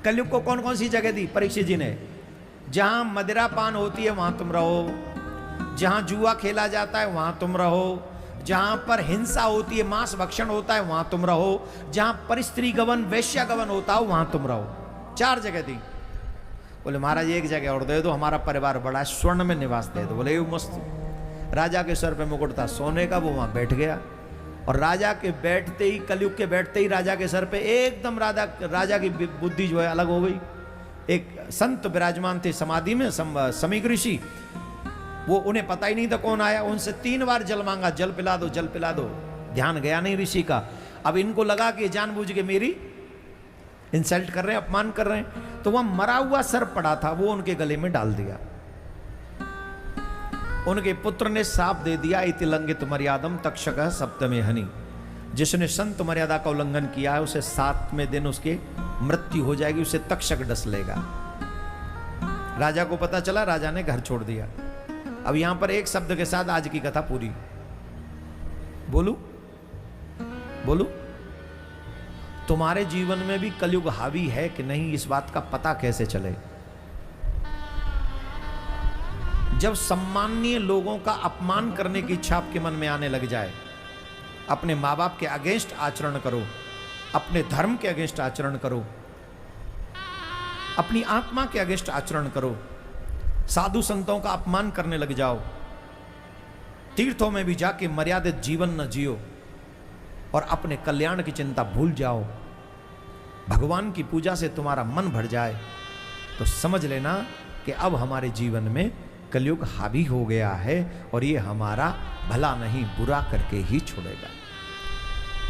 कलयुग को कौन कौन सी जगह दी परीक्षित जी ने? जहां मदिरा पान होती है वहां तुम रहो, जहां जुआ खेला जाता है वहां तुम रहो, जहां पर हिंसा होती है, मांस भक्षण होता है वहां तुम रहो, जहां परिस्त्री गवन वैश्या गवन होता हो वहां तुम रहो। 4 जगह दी। बोले महाराज एक जगह और दे दो, हमारा परिवार बड़ा है, स्वर्ण में निवास दे दो। बोले ये मस्त। राजा के सर पे मुकुट था सोने का, वो वहां बैठ गया और राजा के बैठते ही, कलयुग के बैठते ही राजा के सर पे एकदम राजा की बुद्धि जो है अलग हो गई। एक संत विराजमान थे समाधि में, समीक ऋषि, वो उन्हें पता ही नहीं था कौन आया। उनसे 3 बार जल मांगा, जल पिला दो, जल पिला दो। ध्यान गया नहीं ऋषि का। अब इनको लगा कि जानबूझ के मेरी इंसल्ट कर रहे हैं, अपमान कर रहे हैं, तो वह मरा हुआ सर पड़ा था, वो उनके गले में डाल दिया। उनके पुत्र ने साप दे दिया, इति लंघित मर्यादम तक्षकः सप्तमे हनि। जिसने संत मर्यादा का उल्लंघन किया है उसे 7वें दिन उसके मृत्यु हो जाएगी, उसे तक्षक डस लेगा। राजा को पता चला, राजा ने घर छोड़ दिया। अब यहां पर एक शब्द के साथ आज की कथा पूरी। बोलू बोलू तुम्हारे जीवन में भी कलयुग हावी है कि नहीं, इस बात का पता कैसे चले? जब सम्माननीय लोगों का अपमान करने की इच्छा आपके मन में आने लग जाए, अपने माँ बाप के अगेंस्ट आचरण करो, अपने धर्म के अगेंस्ट आचरण करो, अपनी आत्मा के अगेंस्ट आचरण करो, साधु संतों का अपमान करने लग जाओ, तीर्थों में भी जाके मर्यादित जीवन न जियो और अपने कल्याण की चिंता भूल जाओ, भगवान की पूजा से तुम्हारा मन भर जाए, तो समझ लेना कि अब हमारे जीवन में कलयुग हावी हो गया है और ये हमारा भला नहीं बुरा करके ही छोड़ेगा।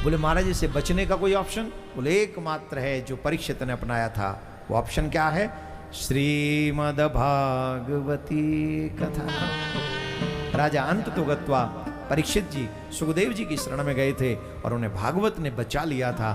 बोले महाराज इससे बचने का कोई ऑप्शन? बोले एकमात्र है जो परीक्षित ने अपनाया था। वो ऑप्शन क्या है? श्रीमद् भागवती कथा। राजा अंत तो गत्वा, परीक्षित जी सुखदेव जी की शरण में गए थे और उन्हें भागवत ने बचा लिया था।